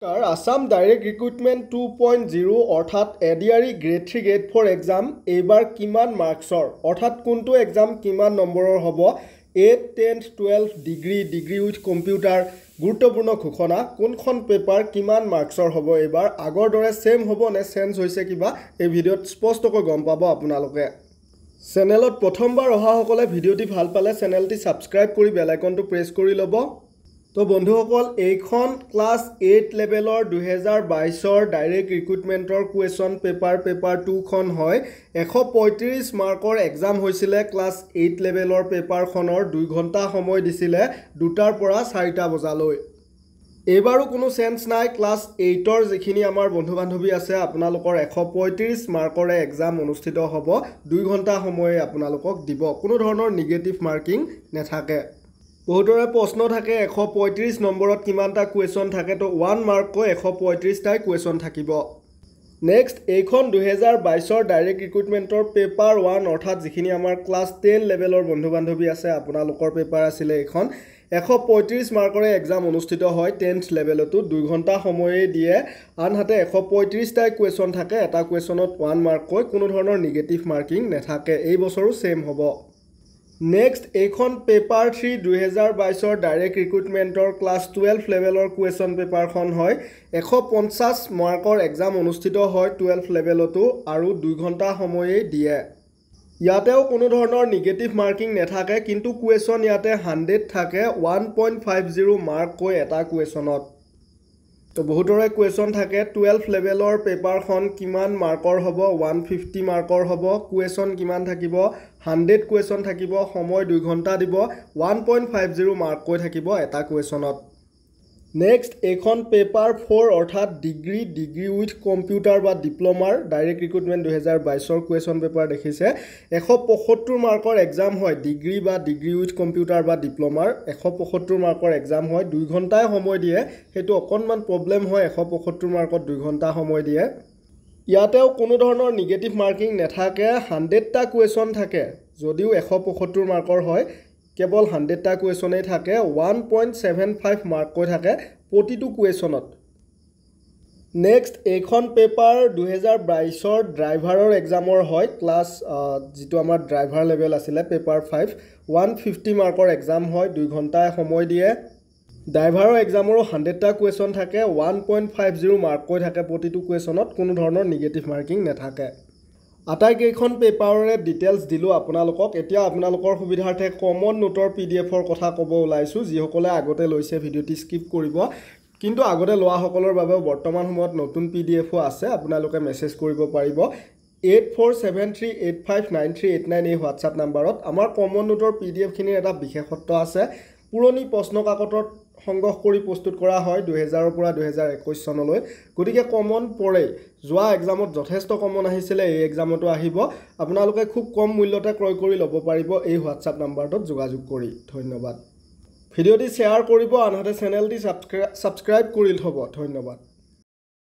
Assam direct recruitment 2.0 অৰ্থাৎ ADRE grade 3 grade 4 exam এইবাৰ কিমান মাৰ্কছৰ অৰ্থাৎ কোনটো এক্সাম কিমান নম্বৰৰ হ'ব 8 10 12 ডিগ্ৰী উইথ কম্পিউটাৰ গুৰুত্বপূৰ্ণ ঘোষণা কোনখন পেপাৰ কিমান মাৰ্কছৰ হ'ব এইবাৰ আগৰ দৰে সেম হ'ব নে চেঞ্জ হৈছে কিবা এই ভিডিঅ'ত স্পষ্টকৈ গম পাব আপোনালোকে চেনেলত প্ৰথমবাৰ অহাসকলে ভিডিঅ'টি ভাল পালে চেনেলটি সাবস্ক্ৰাইব কৰি বেল আইকনটো প্ৰেছ কৰি ল'ব তো বন্ধুসকল এইখন ক্লাছ 8 লেভেলৰ 2022ৰ ডাইৰেক্ট ৰিক্ৰুটমেণ্টৰ কুৱেশ্যন পেপাৰ 2 খন হয় 135 মাৰ্কৰ এক্সাম হৈছিলে ক্লাছ 8 লেভেলৰ পেপাৰখনৰ 2 ঘণ্টা সময় দিছিলে 2টাৰ পৰা 4টা বজালৈ এইবাৰো কোনো চেঞ্জ নাই ক্লাছ 8ৰ যিখিনি আমাৰ বন্ধু বান্ধৱী আছে আপোনালোকৰ 135 মাৰ্কৰে এক্সাম অনুষ্ঠিত হ'ব 2 ঘণ্টা সময় আপোনালোকক দিব কোনো ধৰণৰ নিগেটিভ মাৰ্কিং নেথাকে বহুতৰে প্ৰশ্ন থাকে 135 নম্বৰত কিমানটা কুৱেশ্যন থাকে তো 1 মাৰ্ককৈ 135টাই কুৱেশ্যন থাকিব নেক্সট এইখন 2022ৰ ডাইৰেক্ট ৰিক্ৰুটমেণ্টৰ পেপাৰ 1 অৰ্থাৎ যিখিনি আমাৰ ক্লাছ 10 লেভেলৰ বন্ধু বান্ধৱী আছে আপোনালোকৰ পেপাৰ আছিলে এইখন 135 মাৰ্কৰে এক্সাম অনুষ্ঠিত হয় 10th লেভেলতো 2 ঘণ্টা সময়ে দিয়ে আনহাতে 135টাই কুৱেশ্যন থাকে এটা কুৱেশ্যনত 1 মাৰ্ককৈ কোনো ধৰণৰ নিগেটিভ মাৰ্কিং নেথাকে এই বছৰো সেম হ'ব নেক্সট এইখন পেপাৰ 3 2022ৰ ডাইৰেক্ট ৰিক্ৰুটমেণ্টৰ ক্লাছ 12 লেভেলৰ কুৱেশ্যন পেপাৰখন হয় 150 মাৰ্কৰ এক্সাম অনুষ্ঠিত হয় 12 লেভেলতো আৰু 2 ঘণ্টা সময়ে দিয়ে ইয়াতেও কোনো ধৰণৰ নিগেটিভ মাৰ্কিং নেথাকে কিন্তু কুৱেশ্যন ইয়াতে 100 থাকে 1.50 মাৰ্ককৈ এটা কুৱেশ্যনত তো বহুতৰে কুৱেশ্যন থাকে 12 লেভেলৰ পেপাৰখন কিমান মাৰ্কৰ হ'ব 150 মাৰ্কৰ হ'ব কুৱেশ্যন কিমান থাকিব 100 কুৱেশ্যন থাকিব সময় 2 ঘণ্টা দিব 1.50 মাৰ্ককৈ থাকিব এটা কুৱেশ্যনত নেক্সট এইখন পেপাৰ 4 অৰ্থাৎ ডিগ্ৰী উইথ কম্পিউটাৰ বা ডিপ্ল'মাৰ ডাইৰেক্ট ৰিক্ৰুটমেণ্ট 2022ৰ কুৱেশ্যন পেপাৰ দেখিছে 175 মাৰ্কৰ এক্সাম হয় ডিগ্ৰী উইথ কম্পিউটাৰ বা ডিপ্ল'মাৰ 175 মাৰ্কৰ এক্সাম হয় 2 ঘণ্টাই সময় দিয়ে সেইটো অকণমান প্ৰব্লেম হয় 175 মাৰ্কত 2 ঘণ্টা সময় দিয়ে ইয়াতেও কোনো ধৰণৰ নিগেটিভ মাৰ্কিং নেথাকে 100টা কুৱেশ্যন থাকে যদিও 175 মাৰ্কৰ হয় কেৱল 100টা কুৱেশ্যনেই থাকে 1.75 মাৰ্ককৈ থাকে প্ৰতিটো কুৱেশ্যনত নেক্সট এইখন পেপাৰ 2022ৰ ড্ৰাইভাৰৰ এক্সামৰ হয় ক্লাছ যিটো আমাৰ ড্ৰাইভাৰ লেভেল আছিলে পেপাৰ 5 150 মাৰ্কৰ এক্সাম হয় 2 ঘণ্টা সময় দিয়ে ড্ৰাইভাৰৰ এক্সামৰো 100টা কুৱেশ্যন থাকে 1.50 মাৰ্ককৈ থাকে প্ৰতিটো কুৱেশ্যনত কোনো ধৰণৰ নিগেটিভ মাৰ্কিং নেথাকে আটাইকেইখন পেপাৰৰে ডিটেইলছ দিলোঁ আপোনালোকক এতিয়া আপোনালোকৰ সুবিধাৰ্থে কমন নোটৰ পিডিএফৰ কথা ক'ব ওলাইছোঁ যিসকলে আগতে লৈছে ভিডিঅ'টি স্কিপ কৰিব কিন্তু আগতে লোৱাসকলৰ বাবে বৰ্তমান সময়ত নতুন পিডিএফও আছে আপোনালোকে মেছেজ কৰিব পাৰিব 8473859389 এই হোৱাটছআপ নাম্বাৰত আমাৰ কমন নোটৰ পিডিএফখিনিৰ এটা বিশেষত্ব আছে পুৰণি প্ৰশ্ন কাকতত সংগ্ৰহ কৰি প্ৰস্তুত কৰা হয় 2000ৰ পৰা 2021 চনলৈ গতিকে কমন পৰে যোৱা এক্সামত যথেষ্ট কমন আহিছিলে এই এক্সামতো আহিব আপোনালোকে খুব কম মূল্যতে ক্ৰয় কৰি ল'ব পাৰিব এই হোৱাটছআপ নাম্বাৰটোত যোগাযোগ কৰি ধন্যবাদ ভিডিঅ'টি শ্বেয়াৰ কৰিব আনহাতে চেনেলটি সাবস্ক্ৰাইব কৰি থ'ব ধন্যবাদ